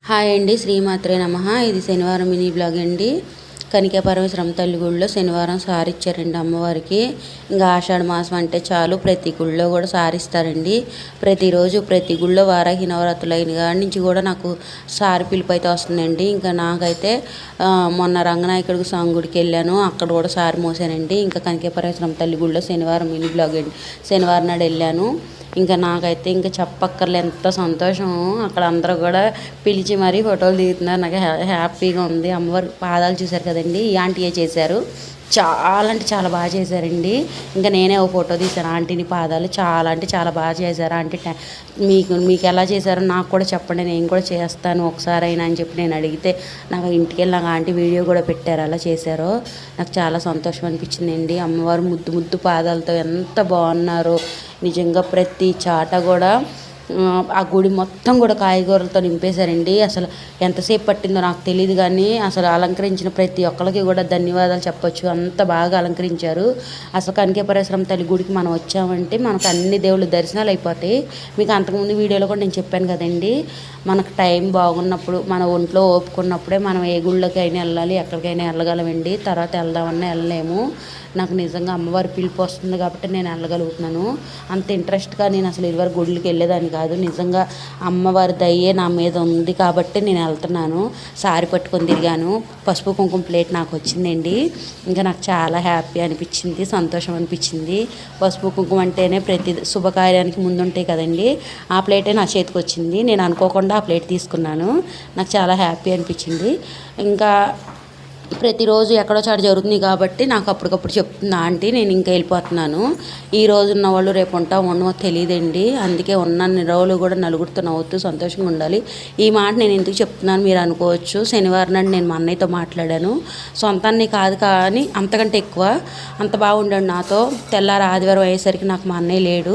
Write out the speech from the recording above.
Hi అండి, శ్రీమాత్రే నమః. ఇది శనివారం మినీ బ్లాగ్ అండి. కనికాపరమేశ్వరం తల్లి గుడిలో శనివారం సారి ఇచ్చారండి అమ్మవారికి. ఇంకా ఆషాఢ మాసం అంటే చాలు ప్రతి గుళ్ళో కూడా సారి ఇస్తారండి. ప్రతిరోజు ప్రతి గుళ్ళో వారాహి నవరాత్రులు అయిన కాడి నుంచి కూడా నాకు సారి పిలుపు అయితే వస్తుందండి. ఇంకా నాకైతే మొన్న రంగనాయకుడికి స్వామి గుడికి వెళ్ళాను, అక్కడ కూడా సారి మోసానండి. ఇంకా కనికాపరమేశ్వరం తల్లి గుడిలో శనివారం మినీ బ్లాగ్ అండి. శనివారం నాడు వెళ్ళాను. ఇంకా నాకైతే ఇంకా చెప్పక్కర్లే ఎంత సంతోషం. అక్కడ అందరూ కూడా పిలిచి మరీ ఫోటోలు దిగుతున్నారు. నాకు హ్యాపీగా ఉంది. అమ్మవారి పాదాలు చూశారు కదండి, ఈ ఆంటీయే చేశారు. చాలా అంటే చాలా బాగా చేశారండి. ఇంకా నేనే ఓ ఫోటో తీశాను ఆంటీని పాదాలు. చాలా అంటే చాలా బాగా చేశారు ఆంటీ. మీకు ఎలా చేశారో నాకు కూడా చెప్పండి, నేను కూడా చేస్తాను ఒకసారి అయినా అని చెప్పి నేను అడిగితే నాకు ఇంటికి వెళ్ళి నాకు ఆంటీ వీడియో కూడా పెట్టారు అలా చేశారో. నాకు చాలా సంతోషం అనిపించిందండి. అమ్మవారు ముద్దు ముద్దు పాదాలతో ఎంత బాగున్నారో నిజంగా. ప్రతి చాట కూడా ఆ గుడి మొత్తం కూడా కాయగూరలతో నింపేశారండి. అసలు ఎంతసేపు పట్టిందో నాకు తెలియదు, కానీ అసలు అలంకరించిన ప్రతి ఒక్కరికి కూడా ధన్యవాదాలు చెప్పొచ్చు. అంత బాగా అలంకరించారు. అసలు కనికాపరమేశ్వరం తల్లి గుడికి మనం వచ్చామంటే మనకు అన్ని దేవుళ్ళ దర్శనాలు అయిపోతాయి. మీకు అంతకుముందు వీడియోలో కూడా నేను చెప్పాను కదండి, మనకు టైం బాగున్నప్పుడు మన ఒంట్లో ఓపుకున్నప్పుడే మనం ఏ గుళ్ళకి అయినా వెళ్ళాలి, ఎక్కడికైనా వెళ్ళగలమండి. తర్వాత వెళ్దామన్నా వెళ్ళలేము. నాకు నిజంగా అమ్మవారి పిలుపు వస్తుంది కాబట్టి నేను వెళ్ళగలుగుతున్నాను. అంత ఇంట్రెస్ట్గా నేను అసలు ఇదివరకు గుళ్ళకి వెళ్ళేదాన్ని కాదు. నిజంగా అమ్మవారి దయ్యే నా మీద ఉంది కాబట్టి నేను వెళ్తున్నాను. సారి పట్టుకొని తిరిగాను. పసుపు కుంకుమ ప్లేట్ నాకు వచ్చిందండి. ఇంకా నాకు చాలా హ్యాపీ అనిపించింది, సంతోషం అనిపించింది. పసుపు కుంకుమ అంటేనే ప్రతి శుభకార్యానికి ముందుంటాయి కదండి. ఆ ప్లేటే నా చేతికి వచ్చింది. నేను అనుకోకుండా ఆ ప్లేట్ తీసుకున్నాను. నాకు చాలా హ్యాపీ అనిపించింది. ఇంకా ప్రతిరోజు ఎక్కడో చాటు జరుగుతుంది కాబట్టి నాకు అప్పటికప్పుడు చెప్తుంది ఆంటీ, నేను ఇంకా వెళ్ళిపోతున్నాను. ఈ రోజు ఉన్న వాళ్ళు రేపు ఉండమో తెలియదండి. అందుకే ఉన్న రోజులు కూడా నలుగురితో నవ్వుతూ సంతోషంగా ఉండాలి. ఈ మాట నేను ఎందుకు చెప్తున్నాను మీరు అనుకోవచ్చు. శనివారం నాడు నేను మా అన్నయ్యతో మాట్లాడాను. సొంతాన్ని కాదు కానీ అంతకంటే ఎక్కువ అంత బాగుండాడు నాతో. తెల్లారి ఆదివారం అయ్యేసరికి నాకు మా అన్నయ్య లేడు.